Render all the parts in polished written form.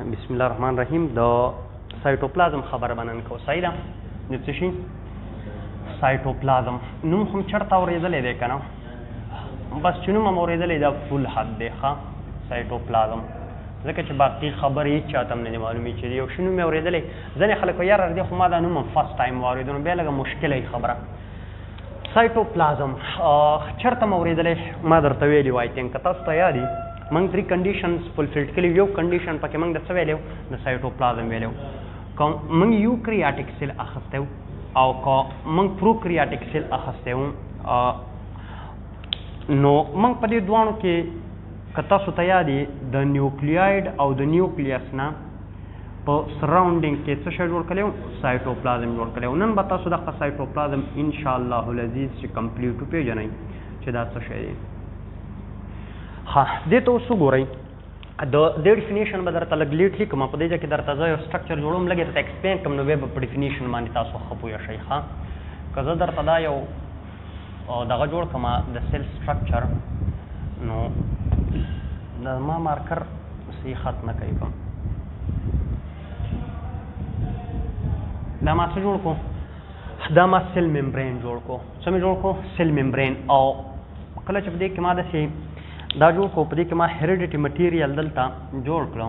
بسم الله الرحمن الرحیم د سایټوپلازم خبر بنن کو صحیح ده د څه شي سایټوپلازم نوم هم چرته اورېدلې دی کنه بس چې نوم اورېدلې دا فل حد دی ښه سایټوپلازم ځکه چې باقي خبرې چاته هم نه معلومې چې یو شنو مې اورېدلې ځنې خلک یار دې خو ما دا نوم فرست ټایم واورېدو نو بیا لږه مشکله خبره سایټوپلازم چرته مې اورېدلې ما درته ویلي وای تین که تاسو ته یادي موږ 3 کنډیشنز فلفلډ کړي یو کنډیشن پکې موږ د څه ویلو د سایټوپلازم ویلو کوم موږ یوکریاټیک سیل اخیستی او که موږ پروکریاټیک سیل اخیستی نو موږ په دې دواړو کې که تاسو ته یاد د نیوکلیاید او د نیوکلیس نه په سراونډینګ کې څه شی جوړ کړی سایټوپلازم جوړ کړی نن به تاسو دغه سایټوپلازم انشاءالله العزیز چې کمپلیټ وپېژنئ چې دا څه شی دی ها دې ته اوس وګورئ د ډیفینیشن به درته لږ لیټ لیکم په دې ځای کې درته زه یو سټرکچر جوړوم لږ درته ایکسپلین کړم نو بیا به په ډیفینیشن باندې تاسو ښه پوه شئ ښه که زه درته دا یو دغه جوړ کړم د سیل سټرکچر نو د ما مارکر صحیح خط نه کوي کوم دا ما څه جوړ کړو دا ما سیل ممبرین جوړ کړو څه مې جوړ کړو سیل ممبرین او کله چې په دې کې ما داسې دا جوړ کړو په دې کې ما هیریډیټي مټیریل دلته جوړ کړو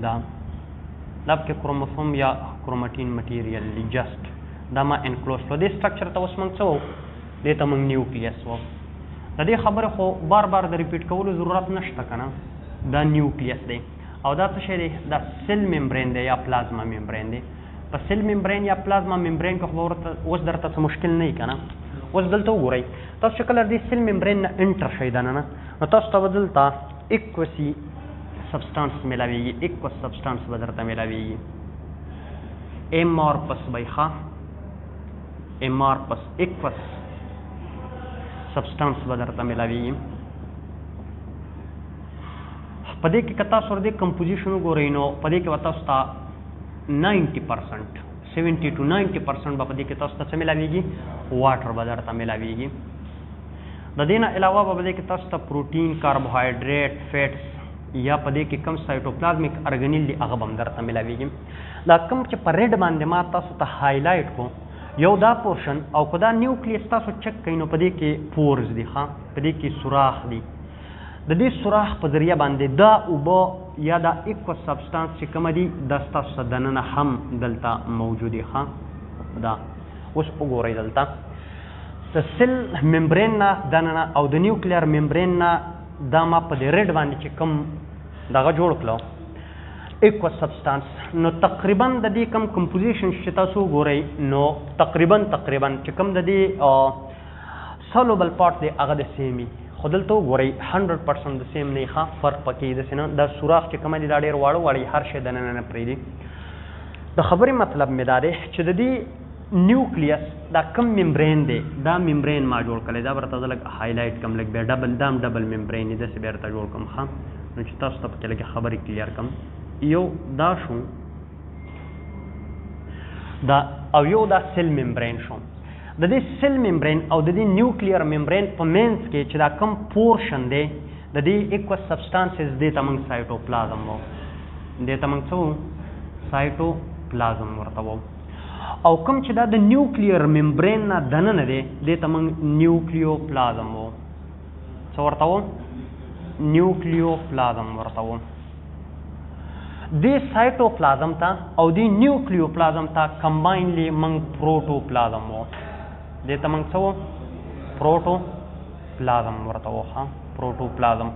دا پکې کروموسوم یا کرومټین مټیریل دی جسټ دا ما انکلوز کړو دې سټرکچر ته اوس موږ څه وو دې ته موږ نیوکلیس وو د دې خبرې خو بار بار د ریپیټ کولو ضرورت نشته که نه دا نیوکلیس دی او دا څه شی دی دا سیل ممبرین دی یا پلازما ممبرین دی په سیل ممبرین یا پلازما ممبرین کې خو اوس درته څه مشکل نه وي که نه اوس دلته وګورئ تاسو چې کله دې سیل ممبرین نه انټر شئ دننه نو تاسو ته به دلته ایکوسي سبسټانس میلاویږي ایکوس سبسټانس به درته میلاویږي امارپس به یې ښه امارپس ایکوس سبسټانس به درته میلاویږي په دې کې که تاسو ور دې کمپوزیشن وګورئ نو په دې کې به تاسو ته 90% 70 to 90% به په دې کې تاسو ته څه میلاویږي واټر به درته میلاویږي د دې نه علاوه به په دې کې تاسو ته پروټین کاربوهایډریټ فیټس یا په دې کې کم سایټوپلازمیک ارګنیل دي هغه به هم درته میلاویږي دا کم چې په ریډ باندې ما تاسو ته هایلایټ کړو یو دا پورشن او که دا نیوکلیس تاسو چک کړئ نو په دې کې پورز دي ښه په دې کې سوراخ دي د دې سوراخ په ذریعه باندې دا اوبه یا دا ایکوس سبسټانس چې کومه دي دا ستاسو ته دننه هم دلته موجود دي ښه دا اوس وګورئ دلته د سیل ممبرین نه دننه او د نیوکلیر ممبرین نه دا ما په دې ریډ باندې چې کوم دغه جوړ کړو ایکوس سبسټانس نو تقریبا د دې کم کمپوزیشن چې تاسو وګورئ نو تقریبا چې کوم د دې سولوبل پارټ دی هغه د سیمي خو دلته وګورئ 100% د سیم نه ښه فرق پکې داسې نه دا سوراخ چې کومه دي دا ډېر واړه واړه هر شی دننه نه پرېږدي د خبرې مطلب مې دا دی چې د دې نیوکلیس دا کم ممبرین دی دا ممبرین ما جوړ کړی دا به راته زه لږ هایلایټ کړم لږ بیا دا هم ډبل ممبرین دی داسې بیا راته جوړ کړم ښه نو چې تاسو ته پکې لږ خبرې کلیر کړم یو دا شو دا او یو دا سیل ممبرین شو د دې سیل ممبرین او د دې نیوکلیر ممبرین په مینس کې چې دا کم پورشن دی د دې ایکوس سبسټانسز دې ته موږ سایټوپلازم وو دې ته موږ څه وو سایټوپلازم ورته وو او کوم چې دا د نیوکلیر ممبرین نه دننه دی دې ته موږ نیوکلیوپلازم وو څه ورته وو نیوکلیوپلازم ورته وو دې سایټوپلازم ته او دې نیوکلیوپلازم ته کمباینلی موږ پروټوپلازم وو دې ته موږ څه وو پروټوپلازم ورته وو ښه پروټوپلازم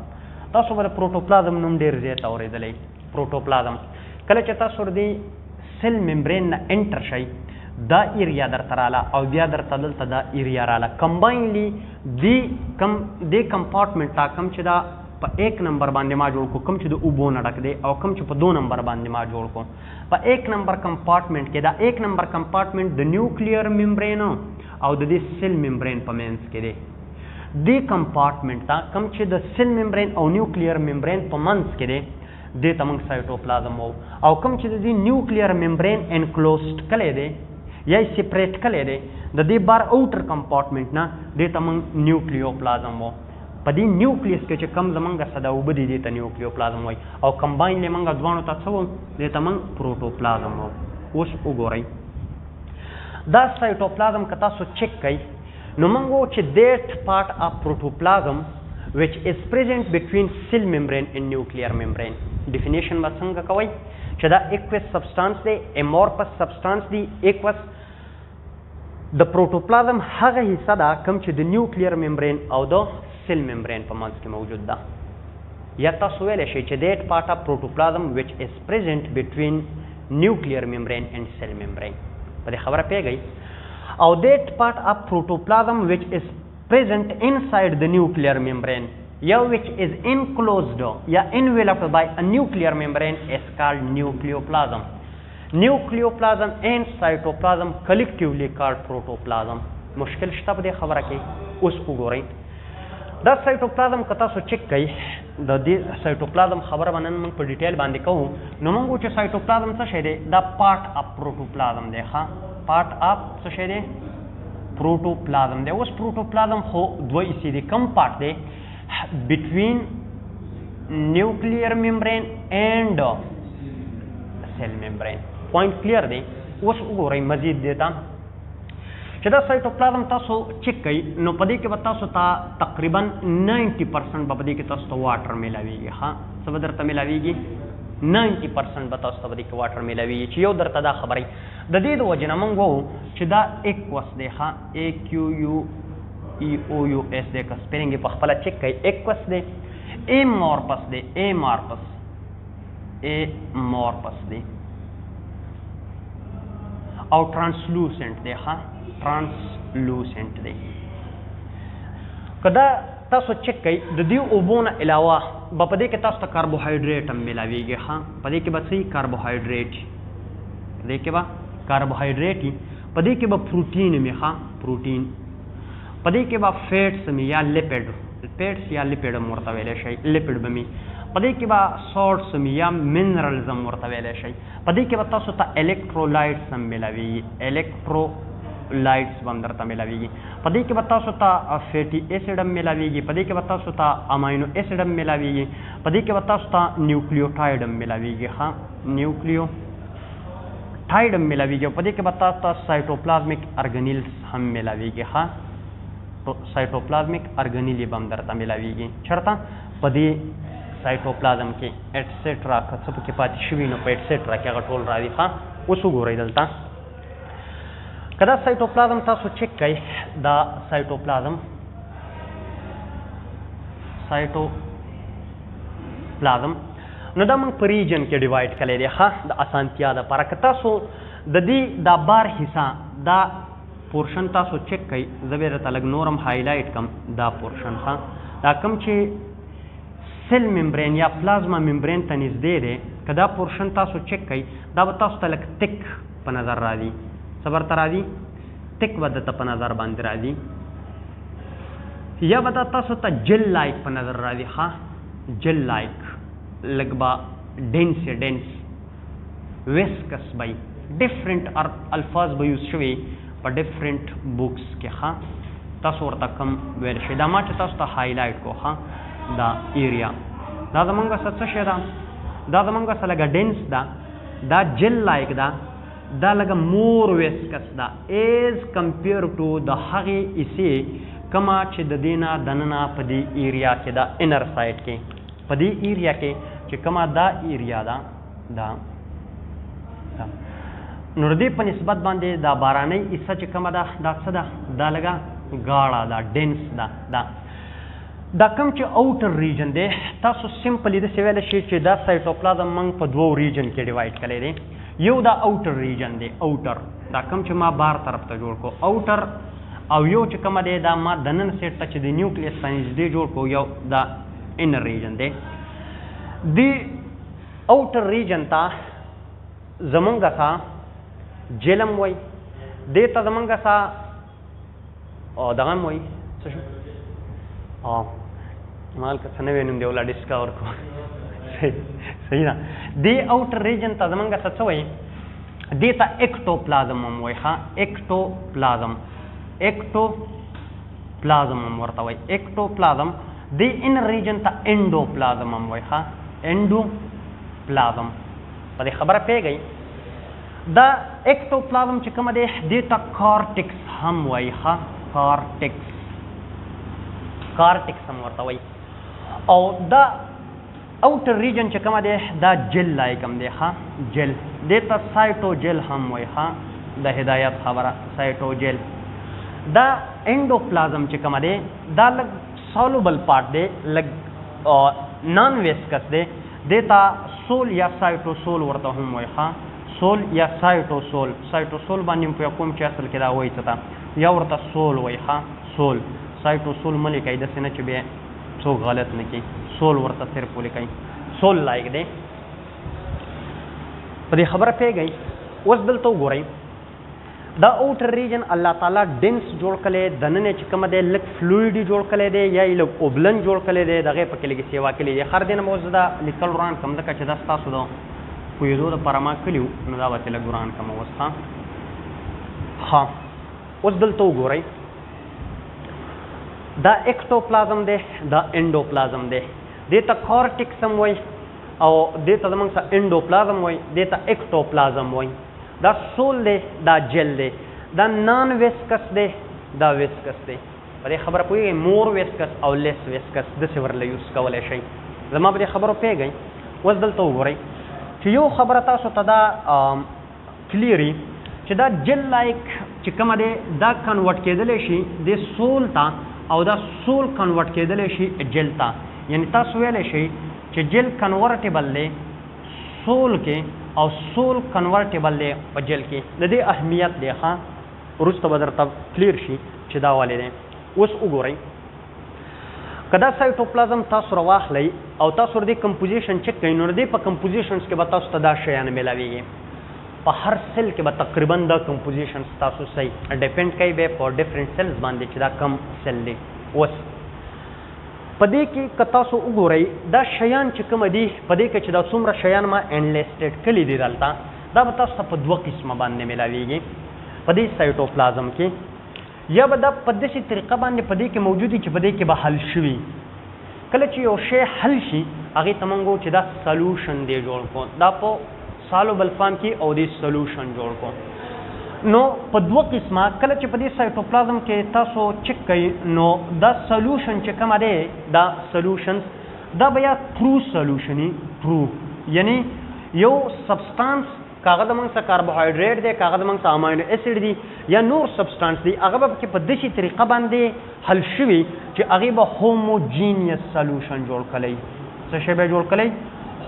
تاسو به د پروټوپلازم نوم ډېر زیات اورېدلی پروټوپلازم کله چې تاسو ور دې سیل ممبرین نه انټر شئ دا ایریا درته راله او بیا درته دلته دا ایریا راله کمباینلی دې کمپارټمنټ ته کوم چې دا په 1 نمبر باندې ما جوړ کړو کوم چې د اوبو نه ډک دی او کوم چې په 2 نمبر باندې ما جوړ کړو په 1 نمبر کمپارټمنټ کې دا 1 نمبر کمپارټمنټ د نیوکلیر ممبرین او د دې سیل ممبرین په مینس کې دی دې کمپارټمنټ ته کوم چې د سیل ممبرین او نیوکلیر ممبرین په منځ کې دی دې ته موږ سایټوپلازم وو او کوم چې د دې نیوکلیر ممبرین انکلوزډ کلی دی یا یې سپریټ کلی دی د دې بار اوټر کمپارټمنټ نه دې ته موږ نیوکلیوپلازم وو په دې نیوکلیس کې چې کم زمونږ څه د اوبه دي دې ته نیوکلیوپلازم وایي او کمباین یې موږ دواړو ته څه وو دې ته موږ پروټوپلازم وو. اوس وګورئ دا سایټوپلازم که تاسو چیک کوئ نو موږ وو چې دیٹ پارٹ آف پروټوپلازم which is present between cell membrane and nuclear membrane. Definition به څنګه کوئ چې دا aqueous substance دی amorphous substance دی aqueous د پروټوپلازم هغه حصہ ده کوم چې د نیوکلیر ممبرین او د سیل ممبرین په منځ کې موجود ده. یا تاسو ویلی شئ چې دیٹ پارٹ آف پروټوپلازم which is present between nuclear membrane and cell membrane. په دې خبره پیږئ. او دیٹ پارٹ آف پروټوپلازم which is present inside the nuclear membrane یا which is enclosed یا enveloped by a nuclear membrane is called nucleoplasm. Nucleoplasm and cytoplasm collectively called protoplasm. مشکل شته په دې خبره کې. اوس وګورئ دا سایټوپلازم که تاسو چیک کوئ د دې سایټوپلازم خبره به نن موږ په ډیټیل باندې کوو. نو موږ وایو چې سایټوپلازم څه شی دی دا پارټ اف پروټوپلازم دی. ښه پارټ اف څه شی دی پروټوپلازم دی. اوس پروټوپلازم خو دوه حصې دي. کم پارټ دی بټوین نیوکلیر ممبرین اینډ سیل ممبرین. پوینټ کلیر دی. اوس وګورئ مزید دی ته چې دا سایټوپلازم تاسو چیک کوئ نو په دې کې به تاسو ته تقریبا 90% به په دې کې تاسو ته واټر میلاویږي. ښه څه به درته میلاویږي 90% به تاسو ته په دې کې واټر میلاویږي چې یو درته دا خبرئ د دې د وجې نه موږ ووایو چې دا ایکوس دی. ښه AQUEOUS دی که سپیلنګ یې په خپله چیک کوئ ایکوس دی. امورپس دی امورپس دی او ټرانسلوسنټ دی. ښه ټرانسلوسنټ دی. که دا تاسو چیک کوئ د دې اوبو نه علاوه به په دې کې تاسو ته کاربوهایډریټ هم میلاویږي. ښه په دې کې به څه کاربوهایډریټ په دې کې به کاربوهایډریټ وي په دې کې به پروټین وي. ښه پروټین په دې کې به فیټس وي یا لیپډ فیټس یا لیپډ هم ورته ویلی شئ لیپډ به وي. په دې کې به سالټس وي یا منرلز هم ورته ویلی شئ. په دې کې به تاسو ته الکترولایټس هم میلاویږي الکترولایټس به هم درته میلاویږي. په دې کې به تاسو ته فیټي ایسډ هم میلاویږي. په دې کې به تاسو ته اماینو ایسډ هم میلاویږي. په دې کې به تاسو ته نیوکلیوټایډ هم میلاویږي. ښه نیوکلیوټایډ هم میلاویږي. په دې کې به تاسو ته سایټوپلازمیک ارګنیلز هم میلاویږي. ښه سایټوپلازمیک ارګنیل به هم درته میلاویږي. چېرته په دې سایټوپلازم کې ایټسټرا که څه پکې پاتې شوي نو په ایټسټرا کې هغه ټول راځي. ښه اوس وګورئ دلته که دا سایټوپلازم تاسو چیک کوئ دا سایټوپلازم نو دا موږ په ریجن کې ډیوایډ کړی دی. ښه د اسانتیا دپاره که تاسو د دې دا بار حصہ دا پورشن تاسو چیک کوئ زه به درته لږ نور هم هایلایټ کړم دا پورشن. ښه دا کوم چې سیل ممبرین یا پلازما ممبرین ته نږدې دی که دا پورشن تاسو چیک کوئ دا به تاسو ته لږ تک په نظر راځي. څه برته راځي تک به درته په نظر باندې راځي یا به دا تاسو ته جل لایک په نظر راځي. ښه جل لایک لږ به ډینس ویسکس به ډفرنٹ الفاظ به یوز شوي په ډفرنٹ بکس کې. ښه تاسو ورته کم ویل شئ دا ما چې تاسو ته هایلایټ کو. ښه دا ایریا دا زمونږ څه شی ده دا زمونږ څه لږه ډینس ده دا جل لایک ده دا لږه مور ویسکس ده ایز کمپیر ټو د هغې حصې کومه چې د دې نه دننه په دې ایریا کې ده انر سایډ کې په دې ایریا کې چې کومه دا ایریا ده دا نو د دې په نسبت باندې دا بارانۍ حصه چې کومه ده دا څه ده دا لږه غاړه ده ډینس ده. دا کوم چې اوټر ریجن دی تاسو سمپلی داسې ویلی شئ چې دا سایټوپلازم موږ په دوو ریجن کې ډیوایډ کړی دی. یو دا اوټر ریجن دی اوټر دا کوم چې ما بار طرف ته جوړ کړو اوټر او یو چې کومه دی دا ما دنن سیټ ته چې د نیوکلیس ته نږدې جوړ کړو یو دا انر ریجن دی. دی اوټر ریجن ته زمونږ څه جیلم وایي دې ته زمونږ څه دغه هم وایي څه شو مال که څه نوی نوم دی ولا ډسکور کو صحیح ده. دې اوټر ریجن ته زمونږ څه وایي دې ته ایکټوپلازم هم وایي. ښه ایکټوپلازم هم ورته وایي. ایکټوپلازم د انر ریجن ته انډوپلازم هم وایي ښه انډوپلازم په دې خبره پیږئ دا اکټوپلازم چې کومه دی دې ته کارټکس هم وایي ښه کارټکس هم ورته وایي او دا اوټر ریجن چې کومه دی دا جل لایک هم دی ښه جل دې ته سایټوجل هم وایي ښه د هدایت خبره سایټوجل دا انډوپلازم چې کومه دی دا لږ سالوبل پارټ دی لږ نان ویسکس دی دې ته سول یا سایټوسول ورته هم وایي ښه سول یا سایټوسول باندې په کوم چې اصل کې دا وایي څه ته یا ورته سول وایي ښه سول سایټوسول مه لیکئ داسې نه چې بیا څوک غلط نه کړي سول ورته صرف ولیکئ سول لایک دی په دې خبره پیږئ اوس دلته وګورئ دا اوټر ریجن الله تعالی ډینس جوړ کړی دننه چې کومه دی لږ فلویډ جوړ کړی دی یا یې لږ اوبلن جوړ کړی دی دغې پکې لږې سیوا کړي دی هر دې نه به اوس دا لیکل وران کړم ځکه چې دا ستاسو د پوهېدو دپاره ما کړي وو نو دا به ترې لږ وران کړم اوس ښه اوس دلته وګورئ دا اکټوپلازم دی دا انډوپلازم دی دې ته کارټکس هم وایي او دې ته زموږ څه انډوپلازم وایي دې ته اکټوپلازم وایي دا سول دی دا جل دی دا نان ویسکس دی دا ویسکس دی په دې خبره پوهېږئ مور ویسکس او لیس ویسکس داسې ورله یوز کولی شئ زما په دې خبرو پوهېږئ اوس دلته وګورئ چې یو خبره تاسو ته دا کلیري چې دا جل لایک چې کومه دی دا کنورټ کېدلی شي د سول ته او دا سول کنورټ کېدلی شي جل ته یعنی تاسو ویلی شئ چې جل کنورټیبل دی سول کې او سول کنورټیبل دی په جل کې د دې اهمیت دی ښه وروسته به درته کلیر شي چې دا ولې دی اوس وګورئ که دا سایټوپلازم تاسو راواخلئ او تاسو د دې کمپوزیشن چک کړئ نو د دې په کمپوزیشنس کې به تاسو ته دا شیان میلاویږي په هر سیل کې به تقریبا دا کمپوزیشنس تاسو صحیح ډیپینډ کوي به په ډفرنٹ سیلز باندې چې دا کم سیل دی اوس په دې کې که تاسو وګورئ دا شیان چې کومه دي په دې کې چې دا څومره شیان ما انلیسټډ کړي دي دلته دا به تاسو ته په دوه قسمه باندې میلاویږي په دې سایټوپلازم کې یا به دا په داسې طریقه باندې په دې کې موجود دي چې په دې کې به حل شوي کله چې یو شی حل شي هغې ته موږ چې دا سلوشن دی جوړ کړو دا په سالوبل فارم کې او دې سلوشن جوړ کړو نو په دوه قسمه کله چې په دې سایټوپلازم کې تاسو چک کوئ نو دا سلوشن چې کومه دی دا سلوشنز دا به یا ترو سلوشن ترو یعنی یو سبسټانس کاغه د موږ څه کاربوهایډریټ دی کاغه د موږ څه اماینو اسید دی یا نور سبسټانس دی هغه به په داسې طریقه باندې حل شوي چې هغې به هوموجینیس سلوشن جوړ کړی څه شی به جوړ کړی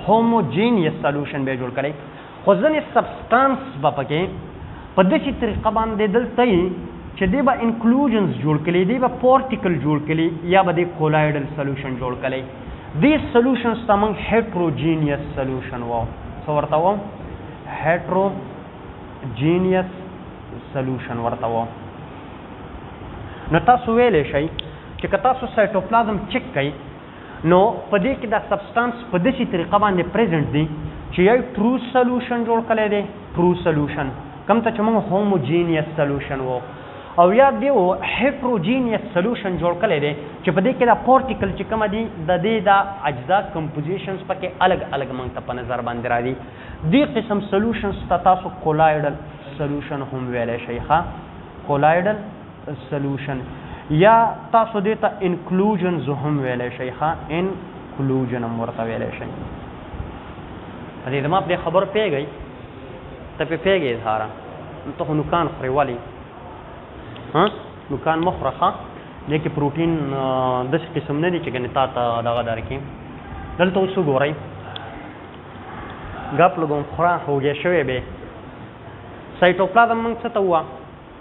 هوموجینیس سلوشن به جوړ کړی خو ځینې سبسټانس به پکې په داسې طریقه باندې دلته یي چې دی به انکلوژنز جوړ کړي دی به پارټیکل جوړ کړي یا به دی کولایډل سلوشن جوړ کړي دې سلوشنز ته موږ هیټروجینیس سلوشن وایو څه ورته وایو هیټروجینیس سلوشن ورته وایو نو تاسو ویلی شئ چې که تاسو سایټوپلازم چک کئ نو په دې کې دا سبسټانس په داسې طریقه باندې پریزنټ دی چې یا ټرو سلوشن جوړ کړی دی ټرو سلوشن کوم ته چې موږ هوموجینیس سلوشن وو او یا دیو هیټروجینیس سلوشن جوړ کړی دی چې په دې کې دا پارټیکل چې کومه دي د دې دا اجزا کمپوزیشنز پکې الګ الګ موږ ته په نظر باندې راځي دې قسم سلوشنز ته تاسو کولایډل سلوشن هم ویلی شئ ښه کولایډل سلوشن یا تاسو دې ته انکلوژنز هم ویلی شئ ښه انکلوژن هم ورته ویلی شئ دې زما په دې خبرو پوهېږئ ته پې پوهېږې اظهاره ته خو نوکان خورې ولې نوکان مه خوره ښه دې کې پروټین داسې قسم نه دي چې ګنې تا ته دغه درکړي دلته اوس وګورئ ګپ لګوم خوره هوګې شوی به سایټوپلازم موږ څه ته ووایه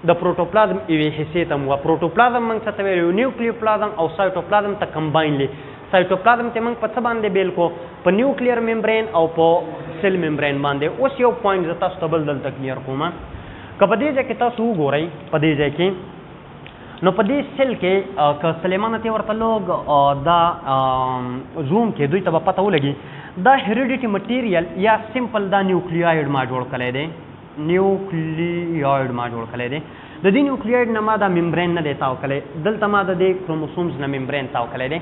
د پروټوپلازم یوې حصې ته ووایه پروټوپلازم موږ څه ته ویلو نیوکلیوپلازم او سایټوپلازم ته کمباینلی سایټوپلازم ته موږ په څه باندې بیل کو په نیوکلیر ممبرین او په سیل ممبرین باندې اوس یو پوینټ زه تاسو ته بل دلته کلیر کوم که په دې ځای کې تاسو وګورئ په دې ځای کې نو په دې سیل کې که سلیمان ته ورته لوګ دا زوم کې دوی ته به پته ولګي دا هیریډیټي مټیریل یا سمپل دا نیوکلیایډ ما جوړ کړی دی نیوکلیایډ ما جوړ کړی دی د دې نیوکلیایډ نه ما دا ممبرین نه دی تاو کړی دلته ما د دې کروموسومز نه ممبرین تاو کړی دی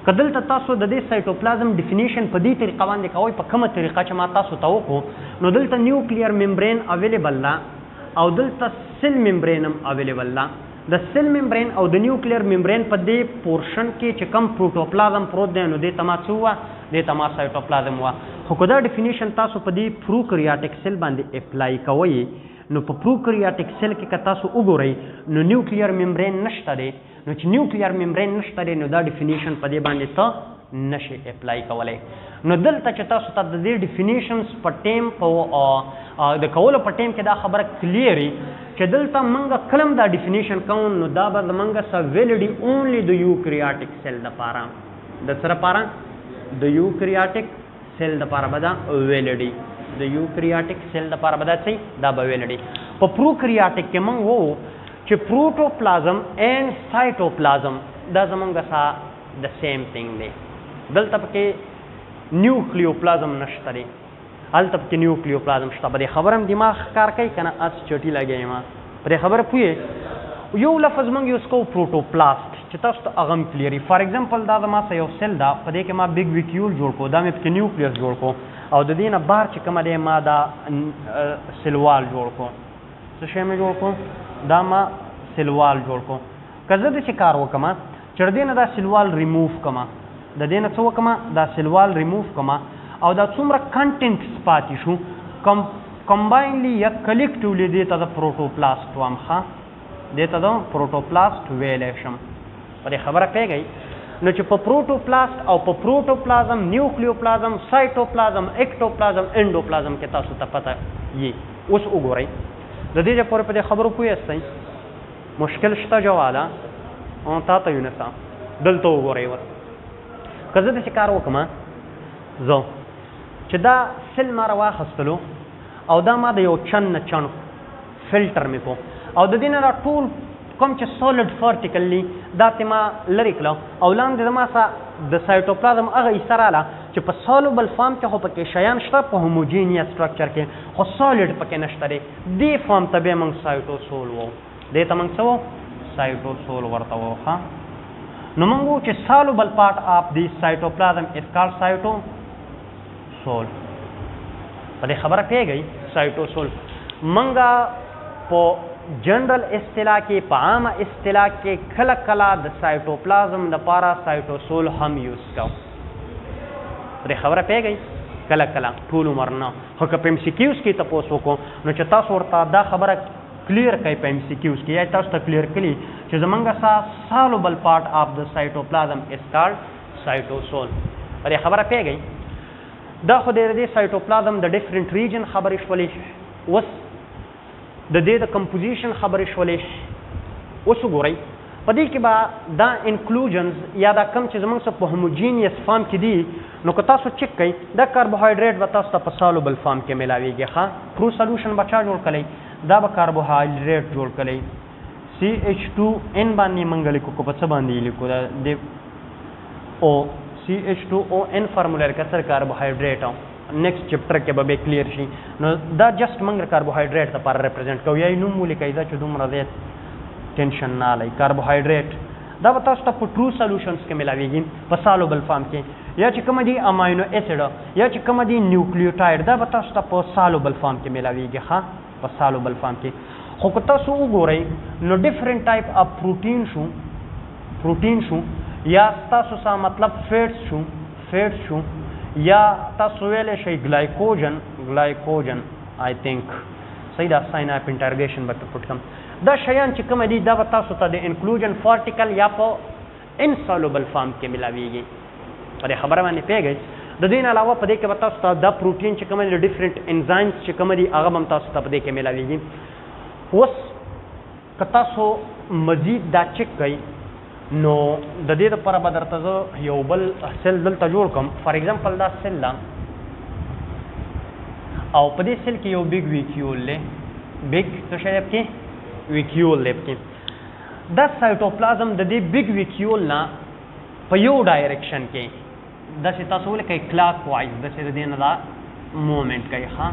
کدلته تاسو د دې سایټوپلازم ډیفینیشن په دې طریقه باندې کوئ په کومه طریقه چې ما تاسو ته وکړو نو دلته نیوکلیر ممبرین اویلیبل ده او دلته سیل ممبرین هم اویلیبل ده د سیل ممبرین او د نیوکلیر ممبرین په دې پورشن کې چې کم پروټوپلازم پروت دی نو دې ته ما څه وه دې ته ما سایټوپلازم وه خو که دا ډیفینیشن تاسو په دې پروکریاټک سیل باندې اپلای کوئ نو په پروکریاټک سیل کې که تاسو وګورئ نو نیوکلیر ممبرین نشته دی نو چې نیوکلیر ممبرین نشته دی نو دا ډیفینیشن په دې باندې ته نشي اپلای کولی نو دلته چې تاسو ته د دې ډیفینیشنز په ټیم په د کولو په ټیم کې دا خبره کلیري چې دلته موږ کلم دا ډیفینیشن کوو نو دا به زموږ څه ویلیډي اونلی د یوکریاټک سیل دپاره د څه لپاره د یوکریاټک سیل دپاره به دا ویلیډي د یوکریاټک سیل دپاره به دا څه دا به ویلیډي په پروکریاټک کې موږ ووو چې پروټوپلازم اینڈ سایټوپلازم دا زمونږ سره د سیم تھنګ دی دلته پکې نیوکلیوپلازم نشته دی هلته پکې نیوکلیوپلازم شته په دې خبره هم دماغ کار کوي که نه اس چټي لګوي ما په دې خبره پوهې یو لفظ موږ یوز کوو پروټوپلاست چې تاسو ته هغه هم کلیري فار ایگزامپل دا زما سره یو سیل ده په دې کې ما بیګ ویکیول جوړ کړو دا مې پکې نیوکلیس جوړ کړو او د دې نه بار چې کومه دی ما دا سلوال جوړ کړو څه شی مې جوړ کړو دا ما سلوال جوړ کو که زه داسې کار وکړم چې د دې نه دا سلوال ریموف کړم د دې نه څه وکړم دا سلوال ریموف کړم او دا څومره کنټینټس پاتې شو کمباینلی یا کلیکټیولی دې ته د پروټوپلاست وایم ښه دې ته د پروټوپلاست ویلی شم په دې خبره پوهېږئ نو چې په پروټوپلاست او په پروټوپلازم نیوکلیوپلازم سایټوپلازم اکټوپلازم انډوپلازم کې تاسو ته پته یي اوس وګورئ د دې پورې په دې خبرو پوهېستئ مشکل شته جواله او تا ته یونسا دلته وګورئ ور که زه داسې کار وکړم زه چې دا سل ما راواخیستلو او دا ما د یو چن نه چن فلټر مې کو او د دې نه دا ټول کوم چې سولډ ورټیکلی دا ته ما لرې کړه او لاندې زما سره د سایټوپلازم هغه حصه راله چې په سولوبل فارم کې خو پکې شیان شته په هوموجینیس سټرکچر کې خو سالډ پکې نشته دی دې فارم ته بیا موږ سایټوسول وو دې ته موږ څه وو سایټوسول ورته وو ښه نو موږ وو چې سالوبل پارټ آف دی سایټوپلازم از کالډ سایټوسول په دې خبره پوهېږئ سایټوسول موږ په جنرل اصطلاح کې په عامه اصطلاح کې کله کله د سایټوپلازم دپاره سایټوسول هم یوز کوو پرې خبره پوهېږئ کله کله ټول عمر نه خو که په ایم سی کیوز کې تپوس وکړو نو چې تاسو ورته دا خبره کلیر کوي په ایم سی کیوز کې یا تاسو ته کلیر کړي چې زمونږ سره سالوبل پارټ آف د سایټوپلازم از کالډ سایټوسول پرې خبره پوهېږئ دا خو د دې سایټوپلازم د ډفرنټ ریجن خبرې شولې اوس د دې د کمپوزیشن خبرې شولې اوس وګورئ په دې کې به دا انکلوژنز یا دا کم چې زموږ سره په هوموجینیس فارم کې دي نو که تاسو چک کئ دا کاربوهایډریټ به تاسو ته په سالوبل فارم کې میلاویږي ښه پرو سلوشن به چا جوړ کړی دا به کاربوهایډریټ جوړ کړی CH2N باندې موږ لیکو که په څه باندې لیکو دا د او CH2ON فارمولا کسر کاربوهایډریټ نیکسٹ چپټر کې به کلیر شي نو دا جسټ موږ کاربوهایډریټ لپاره ریپرزینټ کوو یا یې نوم ولیکئ دا چې دومره زیات ټینشن نه لای کاربوهایډریټ دا به تاسو ته په ټرو سلوشنز کې ملاویږي په سالوبل فارم کې یا چې کوم دي اماینو اسید یا چې کوم دي نیوکلیوټاید دا به تاسو ته په سالوبل فارم کې ملاویږي ښه په سالوبل فارم کې خو که تاسو وګورئ نو ډفرنٹ ټایپ اف پروټین شو یا تاسو سره مطلب فیټس شو یا تاسو ویلی شئ ګلایکوجن آی تھنک صحیح دا ساین اپ انټرګیشن به پټ کړم دا شیان چې کوم دي دا به تاسو ته د انکلوژن پارټیکل یا په انسالوبل فارم کې ملاویږي په دې خبره باندې پوهېږئ د دې نه علاوه په دې کې به تاسو ته دا پروټین چې کوم دي ډفرنټ انزایمز چې کوم دي هغه به هم تاسو ته په دې کې ملاویږي اوس که تاسو مزید دا چک کئ نو د دې لپاره به درته زه یو بل سیل دلته جوړ کړم فار ایگزامپل دا سیل ده او په دې سیل کې یو بیګ ویکیول دی بیګ څه شی دی پکې ویکیول دی پکې دا سایټوپلازم د دې بیګ ویکیول نه په یو ډایرکشن کې داسې تاسو ولیکئ کلاک وایز داسې د دې نه دا مومنټ کوي ښه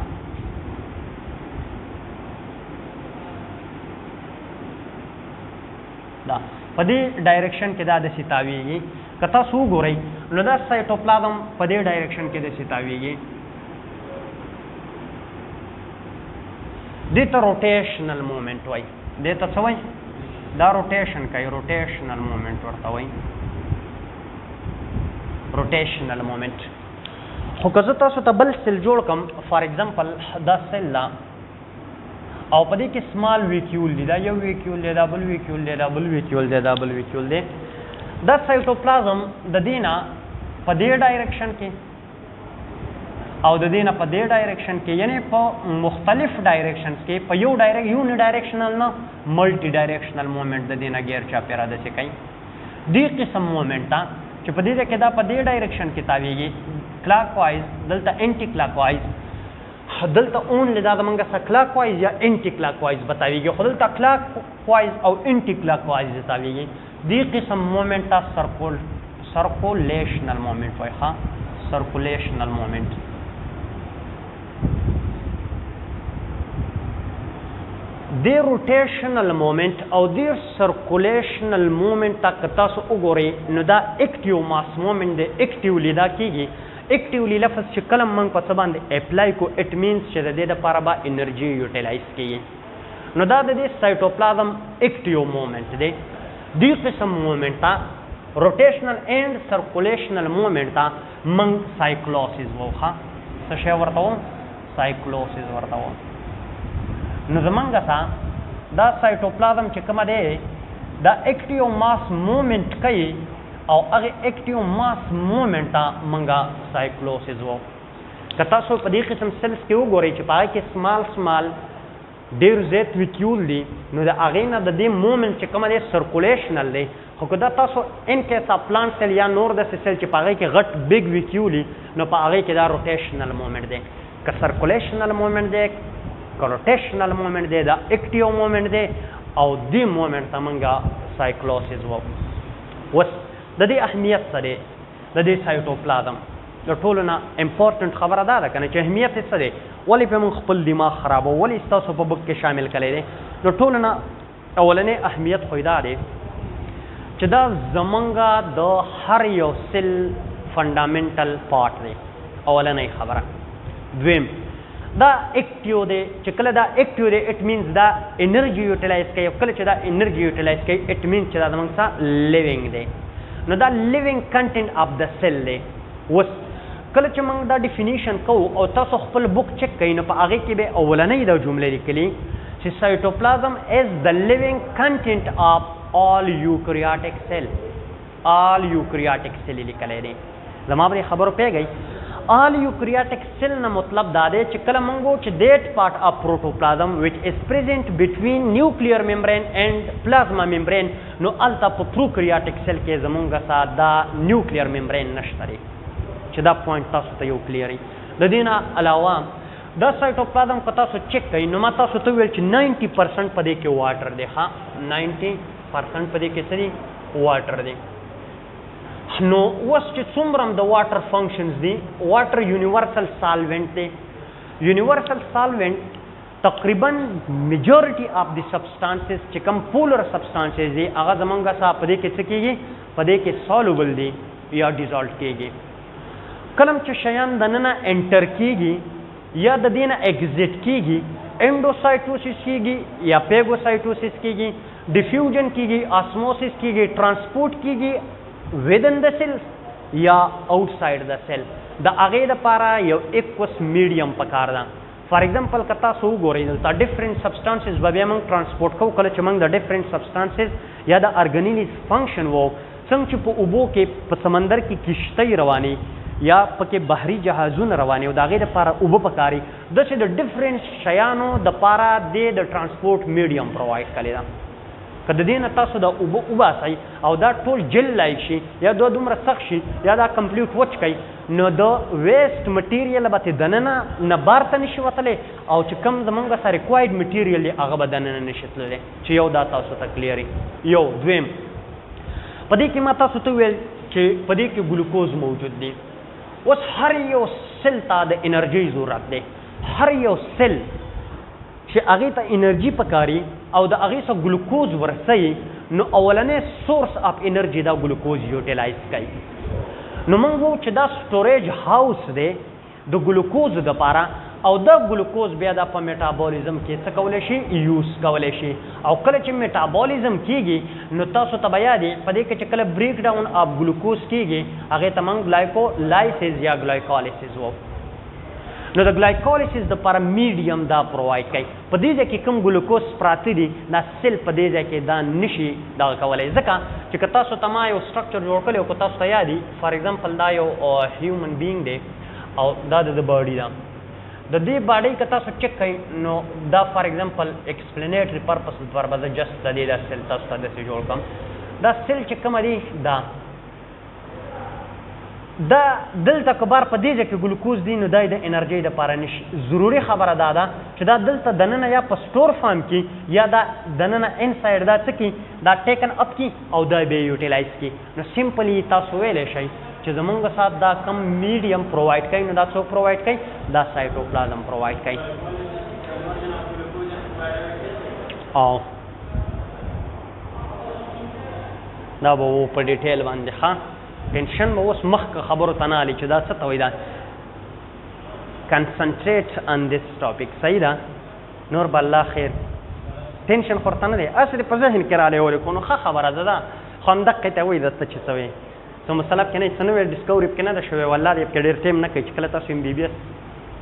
دا په دې ډایرکشن کې دا داسې تاویږي که تاسو وګورئ نو دا سایټوپلازم په دې ډایرکشن کې داسې تاویږي، دې ته روټیشنل مومنټ وایي. دې ته څه وایي؟ دا روټیشن کوي، روټیشنل مومنټ ورته وایي، روټیشنل مومنټ. خو که زه تاسو ته بل سیل جوړ کړم، فار ایگزامپل دا سیل ده او په دې کې سمال ویکیول دی، دا یو ویکیول دی، دا بل ویکیول دی، دا بل ویکیول دی، دا بل ویکیول دی. دا سایټوپلازم د دې نه په دې ډایرکشن کې او د دې نه په دې ډایرکشن کې، یعنی په مختلف ډایرکشنز کې په یو یونی ډایرکشنل نه ملټي ډایرکشنل مومنټ د دې نه غیر چاپیره داسې کوي. دې قسم مومنټ ته چې په دې کې دا په دې ډایرکشن کې تاویږي، کلاک وایز، دلته انټي کلاک وایز، دلته اونلی دا زمونږ سره کلاک وایز یا انټي کلاک وایز بتاویږي، خو دلته کلاک وایز او انټي کلاک وایز تاویږي. دې قسم مومنټ ته سرکولیشنل مومنټ وایي. ها، سرکولیشنل مومنټ. دې روټیشنل مومنټ او دې سرکولیشنل مومنټ ته که تاسو وګورئ نو دا اکټیو ماس مومنټ دی، اکټیولی دا کېږي. اکټیولی لفظ چې کله موږ په څه باندې اپلای کو، اټ مینس چې د دې دپاره به انرژي یوټیلایز کېږي. نو دا د دې سایټوپلازم اکټیو مومنټ دی. دې قسم مومنټ ته روټیشنل اینډ سرکولیشنل مومنټ ته موږ سایکلوسیس وایو. ښه، څه شی ورته وایو؟ سایکلوسیس ورته وایو. نو زمونږ سره دا سایټوپلازم چې کومه دی دا اکټیو ماس مومنټ کوي او هغه اکټیو ماس مومنټ ته مونږه سایکلوسیس وایو. که تاسو په دې قسم سیلز کې وګورئ چې په هغه کې سمال ډېر زیات ویکیول دي، نو د هغې نه د دې مومنټ چې کومه دی سرکولیشنل دی. خو که دا تاسو ان کیس آف پلانټ سیل یا نور داسې سیل چې په هغې کې غټ بیګ ویکیول دي، نو په هغې کې دا روټیشنل مومنټ دی. که سرکولیشنل مومنټ دی، که روټیشنل مومنټ دی، دا اکټیو مومنټ دی او دې مومنټ ته مونږه سایکلوسیس وایو. اوس د دې اهمیت څه دی د دې سایټوپلازم؟ د ټولو نه امپورټنټ خبره دا ده که نه چې اهمیت یې څه دی، ولې پرې موږ خپل دماغ خرابوو، ولې ستاسو په بک کې شامل کړی دی؟ د ټولو نه اولنی اهمیت خو دا دی چې دا زمونږ د هر یو سیل فنډامنټل پارټ دی، اولنی خبره. دویم، دا اکټیو دی، چې کله دا اکټیو دی اټ مینس دا انرژي یوټیلایز کوي، او کله چې دا انرژي یوټیلایز کوي اټ مینس چې دا زمونږ سره لیوینګ دی. نو دا لیوینګ کنټینټ اف د سیل دی. اوس کله چې موږ دا ډیفینیشن کوو او تاسو خپل بک چک کوئ نو په هغې کې به اولنۍ دا جمله لیکلي چې سایټوپلازم از د لیوینګ کنټینټ اف آل یوکریاټک سیل. آل یوکریاټک سیل لیکلی دی. زما به خبرو پیږئ، آل یوکریاټک سیل نه مطلب دا دی چې کله موږ چې دیٹ پارٹ اف پروټوپلازم وچ از پریزنٹ بټوین نیوکلیر ممبرین اینڈ پلازما ممبرین، نو هلته په پروکریاټک سیل کې زمونږ سره دا نیوکلیر ممبرین نشته دی، چې دا پوینټ تاسو ته یو کلیري. د دې نه علاوه دا سایټوپلازم که تاسو چک کوئ نو ما تاسو ته ویل چې 90% په دې کې واټر دی. ها، 90% په دې کې څه دی؟ واټر دی. نو اوس چې څومره د واټر فنکشنز دي، واټر یونیورسل سالوینټ دی. یونیورسل سالوینټ تقریبا میجورټي اف د سبسټانسز چې کوم پولر سبسټانسز دي هغه زمونږ سره په دې کې څه کېږي؟ په دې کې سالوبل دي یا ډیزالټ کېږي. کلم چې شیان دننه انټر کېږي یا د دې نه ایگزټ کېږي، انډوسایټوسس کېږي یا پیګوسایټوسس کېږي، ډیفیوژن کېږي، آسموسس کېږي، ټرانسپورټ کېږي within the cells یا outside the cell. د هغې دپاره یو ایکوس میډیم پکار ده. فار ایگزامپل که تاسو وګورئ دلته ډفرنٹ سبسټانسز به بیا موږ ټرانسپورټ کوو. کله چې موږ د ډفرنٹ سبسټانسز یا د ارګنیلیز فنکشن وو، څنګه چې په اوبو کې په سمندر کې کشتۍ رواني یا پکې بحري جهازونه رواني او د هغې دپاره اوبه پکاري، داسې د ډفرنٹ شیانو دپاره د ټرانسپورټ میډیم پرووایډ کړې ده. که د دې نه تاسو د اوبه وباسئ او دا ټول جل لای شي یا دا دومره سخت شي یا دا کمپلیټ وچ کوي، نو د ویسټ مټیریل به دننه نه بار ته نشي وتلی او چې کوم زمونږ سره ریکوایرډ مټیریل دی هغه به دننه نشي تللی، چې یو دا تاسو ته کلیري. یو دویم، په دې کې ما تاسو ته ویل چې په دې کې ګلوکوز موجود دی. اوس هر یو سیل ته د انرژۍ ضرورت دی. هر یو سیل چې هغې ته انرژي پکاري او د هغې څخه ګلوکوز ورسوي، نو اولنې سورس اف انرژي دا ګلوکوز یوټیلایز کوي. نو موږ وو چې دا سټوریج هاوس دی د ګلوکوز دپاره او دا ګلوکوز بیا دا په میټابولیزم کې څه کولی شي یوز کولی شي او کله چې میټابولیزم کېږي نو تاسو ته به یاد په دې کې چې کله بریک ډاون اف ګلوکوز کېږي هغې ته موږ ګلایکولایسیس یا ګلایکالیسیس وو. نو د ګلایکالیسیس دپاره میډیم دا پرووایډ کوي. په دې ځای کې کوم ګلوکوز پراته دي دا سیل په دې ځای کې دا نشي دغه کولی ځکه چې که تاسو ته ما یو سټرکچر جوړ کړی او که تاسو ته یاد وي فار ایګزامپل دا یو هیومن بینګ دی او دا د باډي ده. د دې باډۍ که تاسو چک کوئ نو دا فار ایګزامپل ایکسپلینیټري پرپس لپاره به زه جسټ د دې دا سیل تاسو ته داسې جوړ کړم. دا سیل چې کومه دی دا دلته که بار په دې ځای کې ګلوکوز دی نو دا یې د انرژۍ دپاره نشي. ضروري خبره دا ده چې دا دلته دننه یا په سټور فارم کې یا دا دننه انسایډ دا څه کي دا ټیکن اپ کي او دا به یې یوټیلایز کي. نو سمپلی تاسو ویلی شئ چې زمونږ سات دا کم میډیم پرووایډ کوي نو دا څوک پرووایډ کوي دا سایټوپلازم پرووایډ کوي. او دا به و په ډیټیل باندې ښه ټینشن به اوس مخکې خبرو ته نه هلي چې دا څه ته وایي دا کنسنټریټ ان دس ټاپک. صحیح ده نور به الله خیر ټینشن خو ورته نه دی هسې دې په ذهن کې رالی ولیکو نو ښه خبره ده ده خو همدقې ته وایي درته چې څه وایي څه مسله پکې نه څه نوې ډسکوري پکې نه ده شوې والله دې پکې ډېر ټایم نه کوي چې کله تاسو ایم بي بي ایس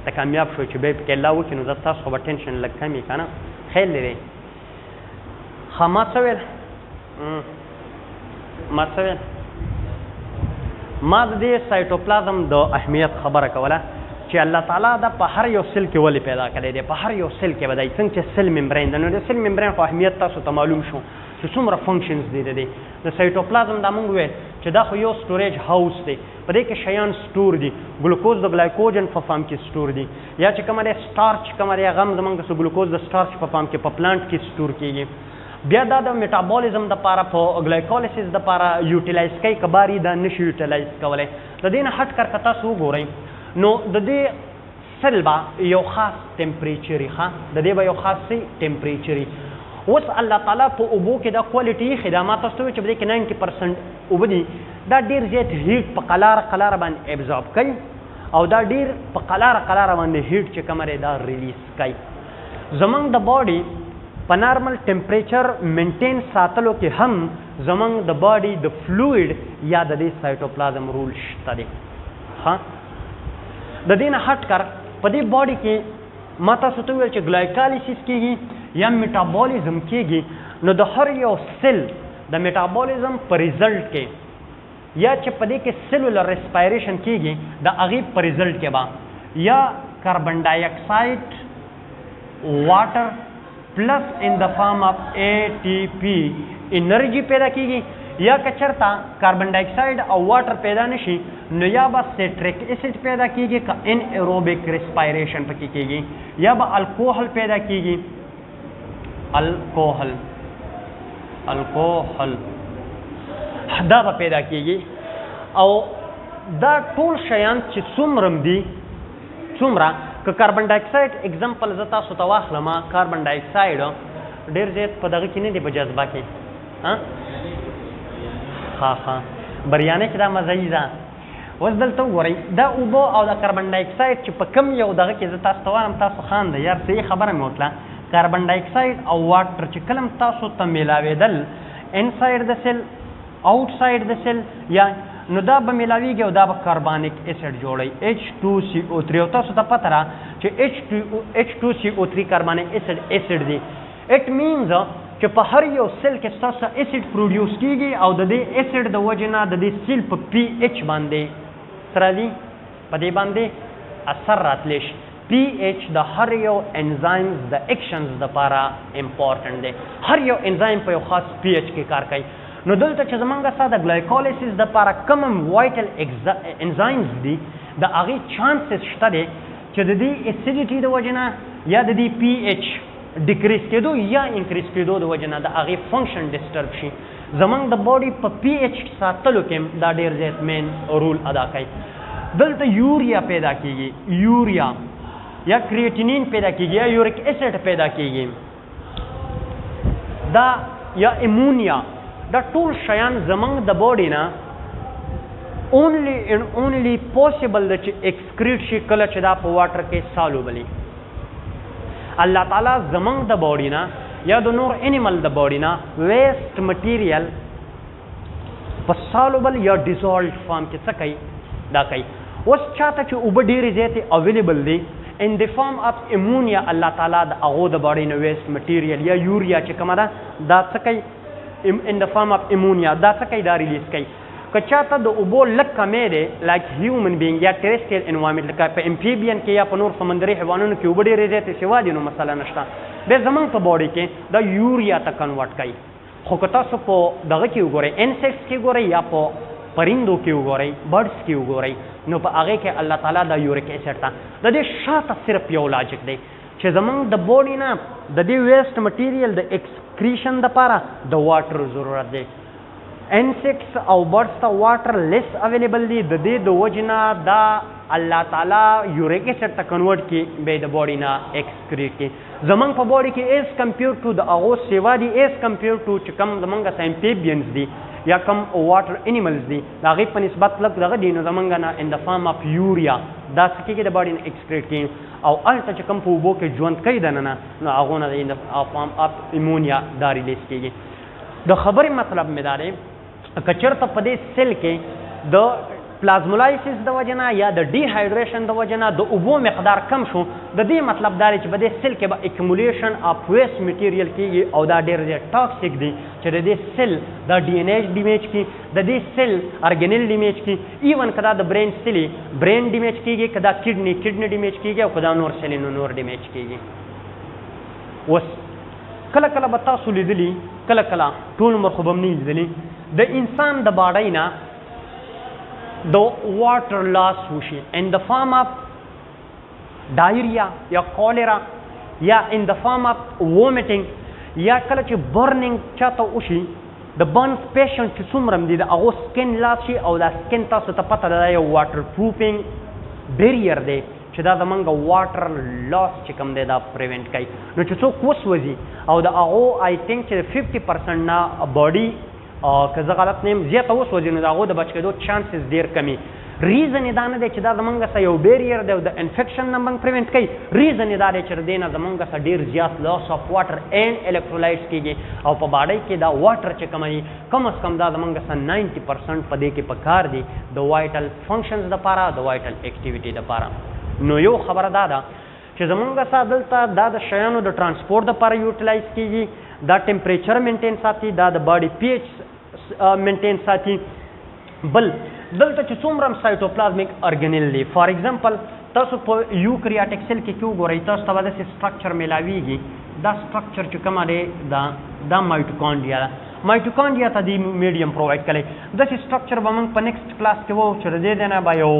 ته کامیاب شوئ چې بیا پکې الله وکړي نو زه تاسو خو به ټینشن لږ کم وي که نه خیر دی. ښه ما څه ویل ما د دې سایټوپلازم د اهمیت خبره کوله چې الله تعالی دا په هر یو سیل کې ولې پیدا کړی دی. په هر یو سیل کې به دی څنګه چې سیل ممبرین ده نو د سیل ممبرین خو اهمیت تاسو ته معلوم شو چې څومره فنکشنز دي د دې د سایټوپلازم دا موږ ویل چې دا خو یو سټوریج هاوس دی په دې کې شیان سټور دي. ګلوکوز د ګلایکوجن په فارم کې سټور دي یا چې کومه دی سټارچ کومه دی هغه هم زموږ د ګلوکوز د سټارچ په فارم کې په پلانټ کې سټور کېږي. بیا دا د میټابولیزم دپاره په ګلایکولیسیس دپاره یوټیلایز کوي که باري دا نشي یوټیلایز کولی. د دې نه هټ کر که تاسو وګورئ نو د دې سیل به یو خاص ټمپریچري د دې به یو خاص ټمپریچري. اوس الله تعالی په اوبو کې دا کوالټي ایښې ده ما تاسو ته وایي چې په دې کې 90% اوبه دي دا ډېر زیات هیټ په قلاره باندې ابزارب کوي او دا ډېر په قلاره باندې هیټ چې کومه دی دا ریلیز کوي. زمونږ د باډي په نارمل ټمپریچر مینټین ساتلو کې هم زمونږ د باډي د فلویډ یا د دې سایټوپلازم رول شته دی. ها د دې نه هټ کر په دې باډي کې ما تاسو ته ویل چې ګلایکالیسیس کېږي یا میټابولیزم کېږي نو د هر یو سیل د میټابولیزم په ریزلټ کې یا چې په دې کې سیلولر ریسپایریشن کېږي د هغې په ریزلټ کې به یا کاربن ډای اکساید واټر پلس ان د فارم اف ATP انرژي پیدا کېږي یا که چېرته کاربن ډای اکساید او واټر پیدا نشي نو یا به سیټریک ایسډ پیدا کېږي که ان ایروبیک ریسپایریشن پکې کېږي یا به الکوهل پیدا کېږي الکوهل دا به پیدا کېږي. او دا ټول شیان چې څومره دي څومره که کاربن ډای اکساید اگزامپل زه تاسو ته واخلم کاربن ډای اکساید ډېر زیات په دغه کې نه دی په جذبه کې ها بریانه کې دا مزهیي ده. اوس دلته وګورئ دا اوبه او د کاربن ډای اکساید چې په کم یو دغه کې زه تاسو ته وایم تاسو خاندئ یار صحیح خبره مې وکړه. کاربن ډای اکساید او واټر چې کله تاسو ته میلاوېدل انسایډ د سیل آوټسایډ د سیل یا نو دا به میلاویږي او دا به کاربانیک اسید جوړوي H2CO3 او تاسو ته پته را چې H2CO3 کاربانیک اسید دی. اټ مینز چې په هر یو سیل کې ستاسو اسید پروډیوس کیږي او د دې اسید د وجې نه د دې سیل په pH باندې سره دی په دې باندې اثر راتلی شي. pH د هر یو انزایمز د اکشنز دپاره امپورټنټ دی. هر یو انزایم په یو خاص pH کې کار کوي. نو دلته چې زمونږ سره د ګلایکولیسیس دپاره کوم وایټل انزایمز دي د هغې چانسز شته دی چې د دې اسیډیټي د وجې نه یا د دې pH ډیکریز کېدو یا انکریز کېدو د وجې نه د هغې فنکشن ډسټرب شي. زمونږ د باډي په pH ساتلو کې دا ډېر زیات مین رول ادا کوي. دلته یوریا پیدا کېږي یوریا یا کریټینین پیدا کېږي یا یوریک اسید پیدا کېږي دا یا امونیا دا ټول شیان زمونږ د باډي نه اونلی اینڈ اونلی پوسیبل ده چې ایکسکریټ شي کله چې دا په واټر کې سالوبلي. الله تعالی زمونږ د باډي نه یا د نور انیمل د باډي نه ویسٹ مټیریل په سالوبل یا ډیزالوډ فارم کې څه کوي؟ دا کوي. اوس چاته چې اوبه ډېرې زیاتې اویلیبل دي ان د فارم اف امونیا الله تعالی د هغو د باډي نه ویسٹ مټیریل یا یوریا چې کومه ده دا څه کوي؟ ان د فارم اف امونیا دا څه کوي؟ دا ریلیز کوي. که چاته د اوبو لږ کمی دی لایک هیومن بینګ یا ټریسټریل انوایرمنټ لکه په امفیبین کې یا په نور سمندري حیوانونو کې اوبه ډېرې زیاتې سوا دي نو مسله نشته. بیا زمونږ په باډي کې دا یوریا ته کنورټ کوي. خو که تاسو په دغه کې وګورئ انسیکټس کې وګورئ یا په پرندو کې وګورئ برډس کې وګورئ نو په هغې کې الله تعالی دا یوریک ایسډ ته د دې شاته صرف یو لاجک دی چې زمونږ د باډي نه د دې ویسٹ مټیریل د ایکسکریشن دپاره د واټر ضرورت دی. انسیکټس او برډس ته واټر لیس اویلیبل دی د دې د وجې نه دا الله تعالی یوریک ایسډ ته کنورټ کړي بیا د باډي نه ایکسکریټ کړي. زمونږ په باډي کې ایز کمپیر ټو د هغو سیوا دي ایز کمپیر ټو چې کوم زمونږ امفیبینز دي یا کم واټر انیملز دي د هغې په نسبت لږ دغه دي نو زمونږ نه ان د فارم اف یوریا دا څه کېږي د باډي نه ایکسکریټ کېږي او هلته چې کوم په اوبو کې ژوند کوي دننه نو هغو نه د فارم اف امونیا دا ریلیز کېږي. د خبرې مطلب مې دا دی که چېرته په دې سیل کې د پلازمولایسس د وجې نه یا د ډیهایډریشن د وجې نه د اوبو مقدار کم شو د دې مطلب دا دی چې په دې سیل کې به اکیمولیشن اف ویسٹ مټیریل کېږي او دا ډېر زیات ټاکسیک دی چې د دې سیل دا ډي ان اے ډیمیج کړي د دې سیل ارګنل ډیمیج کړي ایون که دا د برین سیل برین ډیمیج کېږي که دا کډني ډیمیج کېږي او که دا نور سیل نور ډیمیج کېږي. اوس کله کله به تاسو لیدلي کله کله ټول عمر خو به هم نه لیدلي د انسان د باډۍ نه د واټر لاس وشي ان د فارم اف ډایریا یا کالرا یا ان د فارم اف وومیټینګ یا کله چې برننګ چاته وشي د برنس پیشنټ چې څومره دي د هغو سکن لاس شي او دا سکن تاسو ته پته ده دا یو واټر پروفینګ بیریر دی چې دا زمونږ واټر لاس چې کوم دی دا پریوینټ کوي. نو چې څوک وسوځي او د هغو آی تھنک چې 50% نه باډي که زه غلط نه یم زیاته وسوځي نو د هغو د بچ کېدو چانسز ډېر کمي. ریزن یې دا نه دی چې دا زمونږ سره یو بیریر دی او د انفیکشن نه موږ پریوینټ کوي. ریزن یې دا دی چې د دې نه زمونږ سره ډېر زیات لاس آف واټر اینډ الکترولایټس کېږي او په باډۍ کې دا واټر چې کوم وي کم از کم دا زمونږ سره 90% په دې کې پکار دي د وایټل فنکشنز دپاره د وایټل ایکټیویټي دپاره. نو یو خبره دا ده چې زمونږ سره دلته دا د شیانو د ټرانسپورټ دپاره یوټیلایز کېږي دا ټمپریچر مینټین ساتي دا د باډي پی ایچ مینټین ساتي. بل دلته چې څومره هم سایټوپلازمیک ارګنل دی فار ایگزامپل تاسو په یوکریاټک سیل کې وګورئ تاسو ته به داسې سټرکچر میلاویږي دا سټرکچر چې کومه دی دا مایټوکانډریا ده. مایټوکانډریا ته دی میډیم پرووایډ کړی. داسې سټرکچر به موږ په نیکسټ کلاس کې وو چې د دې نه به یو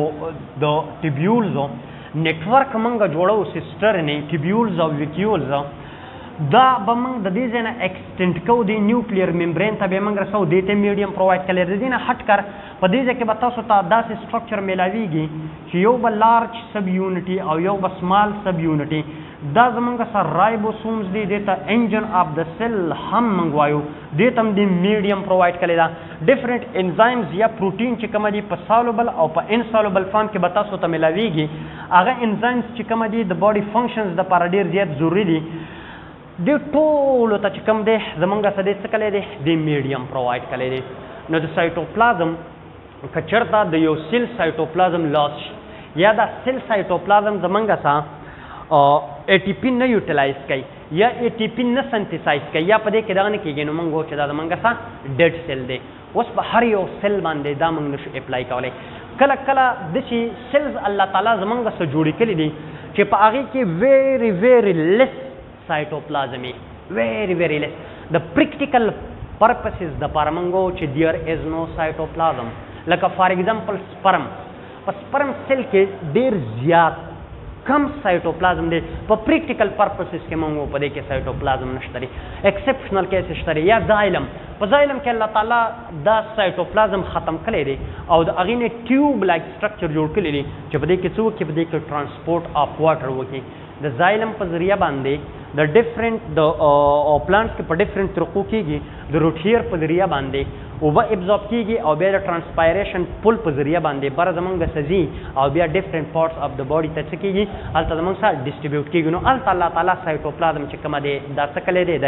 د ټیبیولزو نیټورک موږ جوړو سیسټرنې ټیبیولز او ویکیولز دا به موږ د دې ځای نه ایکسټینډ کوو د نیوکلیر ممبرین ته به موږ رسوو دې ته میډیم پرووایډ کړی. د دې نه هټ کر په دې ځای کې به تاسو ته داسې سټرکچر میلاویږي چې یو به لارج سب یونټي او یو به سمال سب یونټي دا زمونږ سره رایبوسومز دي دې ته انجن آف د سیل هم موږ وایو دې ته هم د میډیم پرووایډ کړی ده. ډفرنټ انزایمز یا پروټین چې کومه دي په سالوبل او په انسالوبل فارم کې به تاسو ته میلاویږي هغه انزایمز چې کومه دي د باډي فنکشنز دپاره ډېر زیات ضروري دي دې ټولو ته چې کوم دی زمونږ سره دې څه کلی دی د میډیم پرووایډ کلی دی. نو د سایټوپلازم که چېرته د یو سیل سایټوپلازم لاس شي یا دا سیل سایټوپلازم زمونږ سره ای ټي پي نه یوټیلایز کوي یا ای ټي پي نه سنتیسایز کوي یا په دې کې دغه نه کېږي نو موږ وایو چې دا زمونږ سره ډیډ سیل دی. اوس په هر یو سیل باندې دا موږ نشو اپلای کولی. کله کله داسې سیلز الله تعالی زمونږ سره جوړې کړي دي چې په هغې کې ویری ویری لیس سایټوپلازمي ویری ویری لیس د پریکټیکل پرپسز دپاره موږ وایو چې دیر از نو سایټوپلازم. لکه فار ایگزامپل سپرم په سپرم سیل کې ډېر زیات کم سایټوپلازم دی په پریکټیکل پرپسز کې موږ په دې کې سایټوپلازم نشته دی. ایکسپشنل کیسز شته دی یا زایلم په زایلم کې الله تعالی دا سایټوپلازم ختم کړی دی او د هغې نه ټیوب لایک سټرکچر جوړ کړی دی چې په دې کې څه وکړي په دې کې ټرانسپورټ آف واټر وکړي. د زایلم په ذریعه باندې د ډیفرنٹ د پلانټس کې په ډیفرنٹ طریقو کېږي د روټیر په ذریعه باندې اوبه ابزورب کېږي او بیا د ټرانسپایریشن پل په ذریعه باندې بره زمونږ د سزي او بیا ډیفرنٹ پارټس اف د باډي ته څه کېږي هلته زمونږ سره ډسټریبیوټ کېږي نو هلته الله تعالی سایټوپلازم چې کومه دی دا څه کلی دی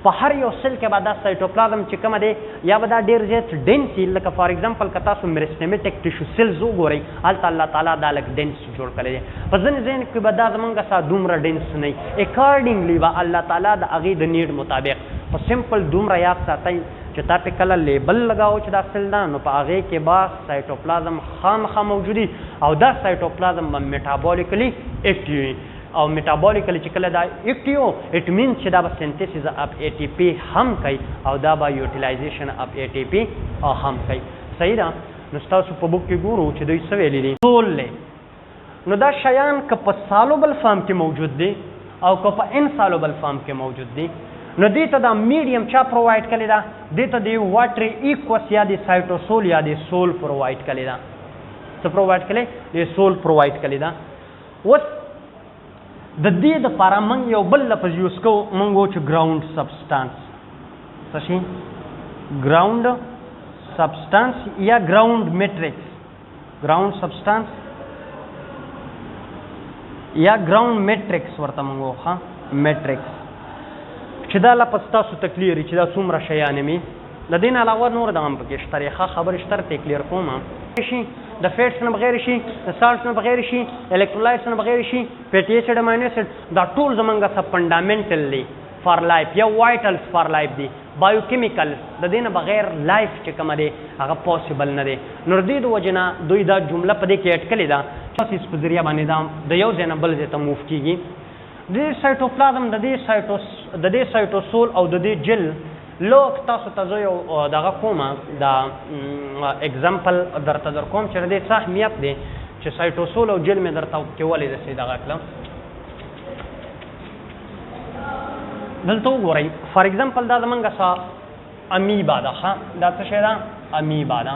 په هر یو سیل کې به دا سایټوپلازم چې کومه دی یا به دا ډېر زیات ډینس وي لکه فار ایگزامپل که تاسو میرسټیمیټک ټیشو سیلز وګورئ هلته الله تعالی دا لږ ډینس جوړ کړی دی په ځینې ځایونو کې به دا زمونږ سره دومره ډینس نه وي اکارډینګلی به الله تعالی د هغې د نیډ مطابق په سمپل دومره یاد ساتئ چې تا پې کله لیبل لګاو چې دا سیل ده نو په هغې کې به سایټوپلازم خامخا موجودي او دا سایټوپلازم به میټابولیکلی ایکټیو وي او میټابولیکلی چې کله دا ایکټیو اټ مینس چې دا به سینتیسز اف ای ټي پی هم کوي او دا به یوټیلایزیشن اف ای ټي پی هم کوي صحیح ده نو ستاسو په بک کې ګورو چې دوی څه ویلي دي ټول دی نو دا شیان که په سالوبل فارم کې موجود دي او که په انسالوبل فارم کې موجود دي نو دې ته دا میډیم چا پرووایډ کړی ده دې ته د واټر ایکوس یا د سایټوسول یا د سول پرووایډ کړی ده څه پرووایډ کړی د سول پرووایډ کړی ده اوس د دې دپاره موږ یو بل لفظ یوز کوو موږ وایو چې ګراؤنډ سبسټانس څه شي ګراؤنډ سبسټانس یا ګراؤنډ میټرکس ګراؤنډ سبسټانس یا ګراؤنډ میټرکس ورته موږ وایو ښه میټرکس چې دا لفظ تاسو ته کلیر چې دا څومره شیان مي د دې نه علاوه نور دغه هم پکې شته ښه خبرې شته ته کلیر کوم شي د فیټس نه بغیر شي د سالټس نه بغیر شي الکترولایټس نه بغیر شي فیټي ایسډ امینو ایسډ دا ټول زمونږ څه فنډامنټل دي فار لایف یا وایټلز فار لایف دي بایوکیمیکل د دې نه بغیر لایف چې کومه دی هغه پاسبل نه دی نو د دې د وجې نه دوی دا جمله په دې کې اټکلې ده چې په ذریعه باندې دا د یو ځای نه بل ځای ته موف کېږي د دې سایټوپلازم د دې سایټوسول او د دې جل لوک تاسو ته زه یو دغه کومه دا اګزامپل درته در کوم چې د دې څه اهمیت دی چې سایټوسول او جل مې درته کې ولې داسې دغه کړم دلته وګورئ فار ایگزامپل دا زمونږ څه امیبا ده ښه دا څه شی ده امیبا ده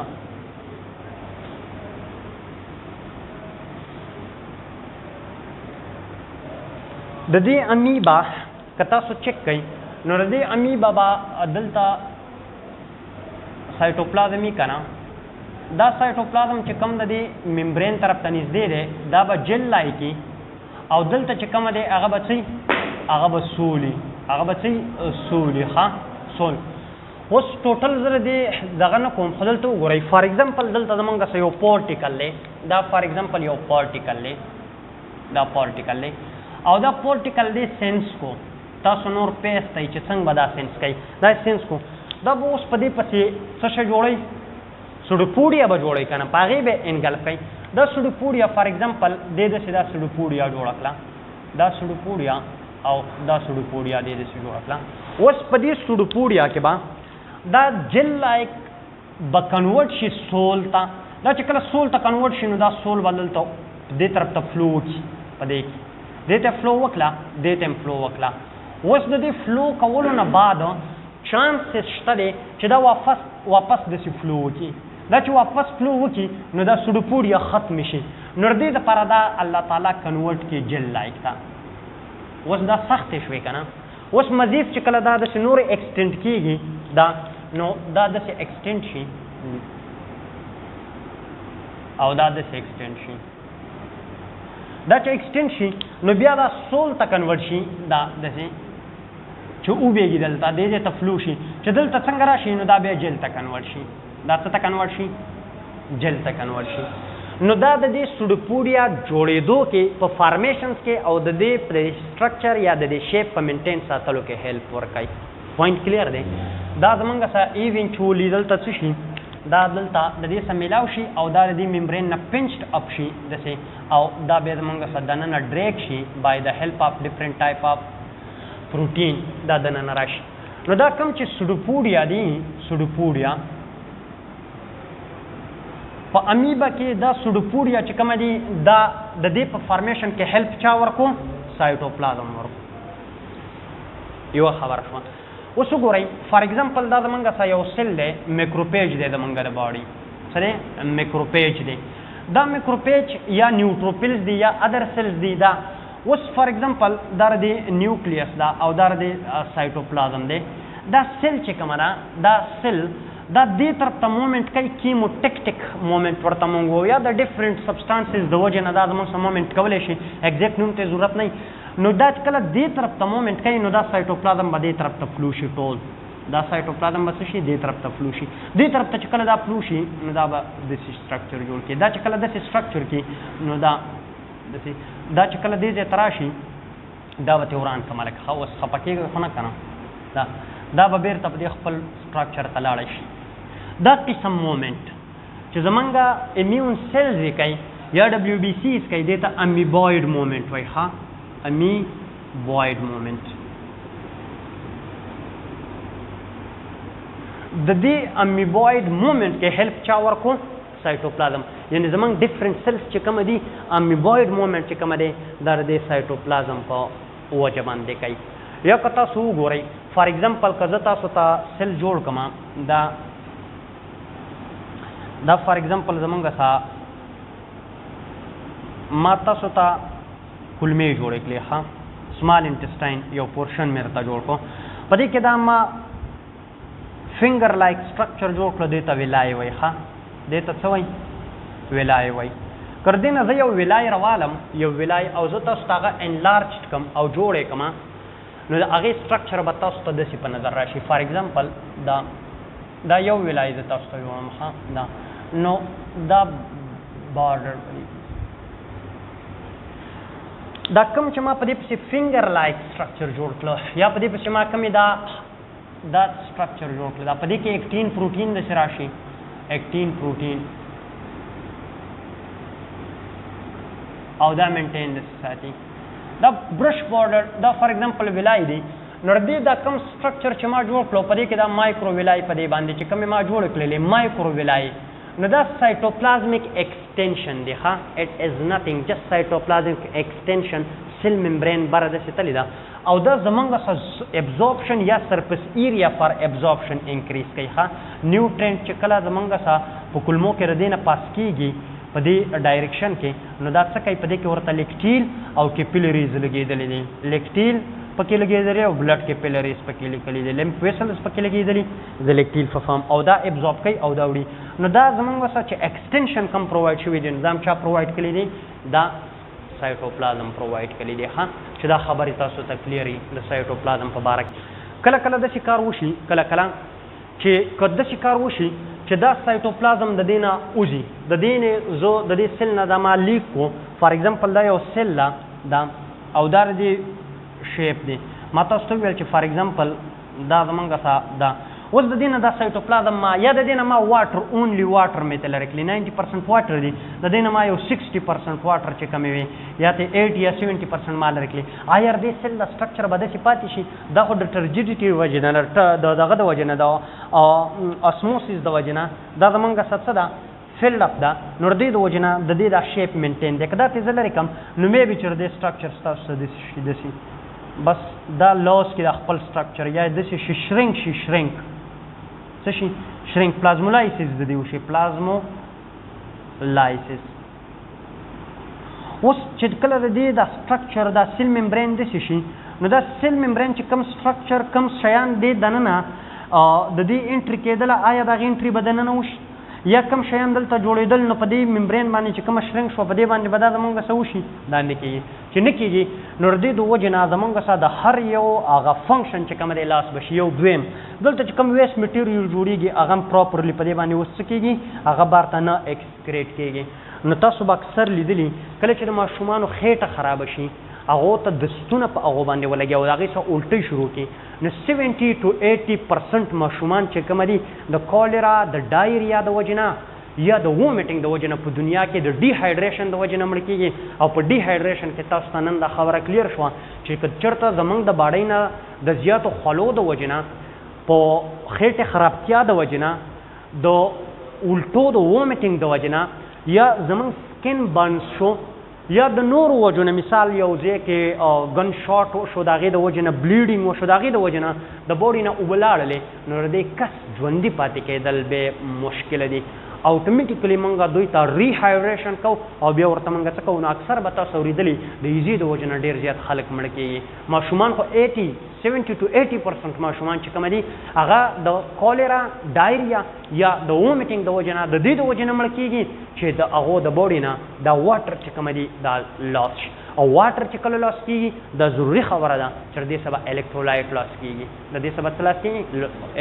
د دې امیبا که تاسو چک کوئ نو د دې امیبا به دلته سایټوپلازم که نه دا سایټوپلازم چې کوم د دې ممبرین طرف ته نږدې دی دا به جل لایکي او دلته چې کومه دی هغه به څه هغه به سولي هغه به څه سولي ښه سول اوس ټوټل زه د دې دغه نه کوم خو دلته وګورئ فار ایگزامپل دلته زمونږ سره یو پارټیکل دی دا فار ایگزامپل یو پارټیکل دی دا پارټیکل دی او دا پارټیکل دی سینس کو تاسو نور پیس ته چې څنګه به دا سینس کوي دا سینس کو دا به اوس په دې پسې څه شی جوړوي سوډوپوډیا به جوړوي که نه په هغې به انګلف کوي دا سوډوپوډیا فار ایگزامپل دې داسې دا سوډوپوډیا جوړه کړه دا سوډوپوډیا او دا سوډوپوډیا دې داسې جوړه کړه اوس په دې سوډوپوډیا کې به دا جل لایک به کنورټ شي سول ته دا چې کله سول ته کنورټ شي نو دا سول به دلته دې طرف ته فلو وکړي په دې کې دې ته فلو وکړه دې ته هم فلو وکړه اوس د دې فلو کولو نه بعد چانسز شته دی چې دا واپس داسې فلو وکړي دا چې واپس فلو وکړي نو دا سوډوپوډیا ختم شي نو د دې دپاره دا الله تعالی کنورټ کړي جل لایک ته اوس دا سختې شوې که نه اوس مزید چې کله دا داسې نورې ایکسټینډ کېږي دا نو دا داسې ایکسټینډ شي او دا داسې ایکسټینډ شي دا چې ایکسټینډ شي نو بیا دا سول ته کنورټ شي دا داسې چې وبېږي دلته دې ځای ته فلو شي چې دلته څنګه راشي نو دا بیا جل ته کنورټ شي دا څه ته کنورټ شي جل ته کنورټ شي نو دا د دې سوډوپوډیا جوړېدو کې په فارمیشنز کې او د دې په سټرکچر یا د دې شیپ په مینټین ساتلو کې هیلپ ورکوي پوینټ کلیر دی دا زمونږ سره ایونچولي دلته څه شي دا دلته د دې سره میلاو شي او دا د دې ممبرین نه پنچډ اپ شي داسې او دا بیا زمونږ سره دننه ډریک شي بای د هیلپ اف ډفرنٹ ټایپ اف پروټین دا دننه راشي نو دا کوم چې سوډوپوډیا دي سوډوپوډیا په امیبا کې دا سوډوپوډیا چې کومه دي دا د دې په فارمیشن کې هیلپ چا ورکو سایټوپلازم ورکو یو خبره شوه اوس وګورئ فار ایگزامپل دا زمونږ سره یو سیل دی میکروپیج دی زمونږ د باډي څه دی میکروپیج دی دا میکروپیج یا نیوټروپیلز دی یا ادر سیلز دی دا اوس فار ایگزامپل دا د نیوکلیس دا او دا د سایټوپلازم دی دا سیل چې کومه ده دا سیل دا دې طرف ته مومنټ کوي کیموټیکټیک مومنټ ورته مونږ وایو یا د ډفرنټ سبسټانسز د وجې نه دا زموږ سره مومنټ کولی شي ایګزیکټ نوم ته ضرورت نه نو دا چې کله دې طرف ته مومنټ کوي نو دا سایټوپلازم به دې طرف ته فلو شي ټول دا سایټوپلازم به څه شي دې طرف ته فلو شي دې طرف ته چې کله دا فلو شي نو دا به داسې سټرکچر جوړ کړي دا چې کله داسې سټرکچر کړي نو دا چې کله دې ځای ته راشي دا به ترې وران کړم لکه ښه اوس خفه کېږئ خو نه که نه دا به بېرته په دې خپل سټرکچر ته لاړی شي دا قسم مومنټ چې زمونږ امیون سیلز یې کوي یا ډبلیو بي سیز کوي دې ته امیبوایډ مومنټ وایي ښه امیبوایډ مومنټ د دې امیبوایډ مومنټ کې هیلپ چا ورکو سایټوپلازم یعنی زمونږ ډفرنٹ سیلز چې کومه دي امیبوایډ مومنټ چې کومه دی دا د دې سایټوپلازم په وجه باندې کوي یا که تاسو وګورئ فار ایگزامپل که زه تاسو ته سیل جوړ کړم دا فار ایگزامپل زمونږ څخه ما تاسو ته کلمې جوړې کړې ښه سمال انټسټاین یو پورشن مې درته جوړ کړو په دې کې دا ما فنګر لایک سټرکچر جوړ کړو دې ته ویلای وایي ښه دې ته څه وایي ویلای وایي که دې نه زه یو ویلای روالم یو ویلای او زه تاسو ته هغه انلارج کړم او جوړ یې کړم نو د هغې سټرکچر به تاسو ته داسې په نظر راشي فار ایگزامپل دا یو ویلای زه تاسو ته جوړم ښه دا نو دا بارډر دا کوم چې ما په دې پسې فنګر لایک سټرکچر جوړ کړو یا په دې پسې ما کومې دا سټرکچر جوړ کړو دا په دې کې اکټین پروټین داسې راشي اکټین پروټین او دا مینټین داسې ساتي دا برش بارډر دا فار ایگزامپل ویلای دی نو دې دا کم سټرکچر چې ما جوړ کړو په دې کې دا مایکرو ویلای په دې باندې چې کومې ما جوړ کړلې مایکرو ویلای نو دا سایټوپلازمیک ایکسټینشن دی ښه اټ از نثینګ جسټ سایټوپلازمیک ایکسټینشن سیل ممبرین بره داسې تللی ده او دا زمونږ ابزورپشن یا سرفیس ایریا فار ابزورپشن انکریز کوي ښه نیوټرینټ چې کله زمونږ په کلمو کې د دې نه پاس کېږي په دې ډایرکشن کې نو دا څه کوي په دې کې ورته لیکټیل او کیپیلریز لګېدلي دي لیکټیل پکې لګېدلي او بلډ کیپیلریز پکې لیکلي دي لیمف ویسلز پکې لګېدلي د لیکټیل په فارم او دا ابزورب کوي او دا وړي نو دا زمونږ سره چې ایکسټینشن کم پرووایډ شوي دي نظام چا پرووایډ کړي دي دا سایټوپلازم پرووایډ کړي دي ښه چې دا خبرې تاسو ته کلیري د سایټوپلازم په باره کې کله کله داسې کار وشي کله کله چې که داسې کار وشي چې دا سایټوپلازم د دې نه وځي د دې نه زه د دې سیل نه دا ما لیک کو فار ایگزامپل دا یو سیل دا او دا د شیپ دی ما تاسو ته وویل چې فار ایگزامپل دا زمونږ څخه دا اوس د دې نه دا سایټوپلازم ما یا د دې نه ما واټر اونلی واټر مې ته لرې کړي 90% واټر دی د دې نه ما یو 60% واټر چې کمې وي یا ته 80 یا 70% ما لرې کړي آیا دې سیل د سټرکچر به داسې پاتې شي دا خو د ټرجیډیټي وجې نه دغه د وجې نه د اسموسیس د وجې نه دا زمونږ څه ده فیلډ اپ ده نو د دې د وجې نه د دې دا شیپ مینټین دی که دا تې زه لرې کړم نو مې بي چې د دې سټرکچر ستاسو څه داسې بس دا لاس کې د خپل سټرکچر یا داسې شي شرینک شي شرینک څه شي شرینک پلازمولایسیس د دې وشي پلازمولایسیس اوس چې کله د دې دا سټرکچر دا سیل ممبرین داسې شي نو دا سیل ممبرین چې کوم سټرکچر کوم شیان دې دننه د دې انټري کېدله آیا د هغې انټري به دننه وشي یا کوم شیان دلته جوړېدل نو په دې ممبرین باندې چې کومه شرینک شوه په دې باندې به دا زمونږ څه وشي دا نه کېږي چې نه کېږي نو د دې د وجې نه زمونږ سره د هر یو هغه فنکشن چې کوم دی لاس بشي یو دویم دلته چې کوم ویسټ میټیریل جوړېږي هغه هم پراپرلی په دې باندې اوس څه کېږي هغه بار ته نه ایکسکریټ کېږي نو تاسو به اکثر لیدلي کله چې د ماشومانو خېټه خرابه شي هغو ته دستونه په هغو باندې ولګي او د هغې څخه الټۍ شروع کړي نو 70 to 80% ماشومان چې کومه دي د کالرا د ډایریا د وجې نه یا د وومیټنګ د وجې نه په دنیا کې د ډیهایډریشن د وجې نه مړه کېږي او په ډیهایډریشن کې تاسو ته نن دا خبره کلیر شوه چې که چېرته زموږ د باډۍ نه د زیاتو خولو د وجې نه په خېټې خرابتیا د وجې نه د الټو د وومیټنګ د وجې نه یا زموږ سکن بنس شو یا د نورو وجو نه مثال یو ځای کې ګن شاټ وشو د هغې د وجې نه بلیډینګ وشو د هغې د وجې نه د بوډۍ نه اوبه لاړلې نو د دې کس ژوندي پاتې کېدل به مشکله دي اوټومیټیکلی موږ دوی ته ریهایډریشن کوو او بیا ورته موږ څه کوو. نو اکثر به تاسو اورېدلي د ایزي د وجې نه ډېر زیات خلک مړه کېږي. ماشومان خو 70 to 80% ماشومان چې کوم دي هغه د کولرا ډایریا یا د وومیټینګ د وجې نه د دې د وجې نه مړه کېږي چې د هغو د باډي نه دا واټر چې کوم دي دا لاس شي. او واټر چې کله لاس کېږي دا ضروري خبره ده چې د دې سبا الکترولایټ لاس کېږي. د دې سبا څه لاس کېږي؟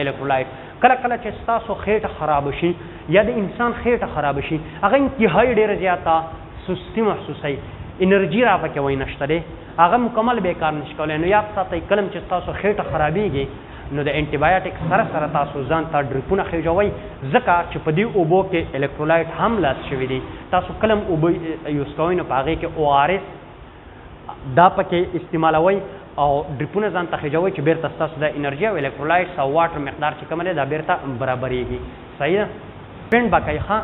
الکترولایټ. کله کله چې ستاسو خېټه خراب شي یا د انسان خېټه خراب شي هغه انتهایی ډېره زیاته سستی محسوسوي، انرژي را پکې وای نشته دی، هغه مکمل بیکار نشي کولی. نو یاد ساتئ کله چې ستاسو خېټه خرابېږي نو د انټي بایوټیک سره سره تاسو ځان ته ډریپونه خېجوئ، ځکه چې په دې اوبو کې الکترولایټ هم لاس شوي دي. تاسو کله هم اوبه یوز کوئ نو په هغې کې ORS دا پکې استعمالوئ او ډریپونه ځان ته خېجوئ چې بیرته ستاسو د انرژي او الکترولایټس او واټر مقدار چې کوم دی دا بیرته برابرېږي. صحیح ده؟ پینډ به کوئ ښه.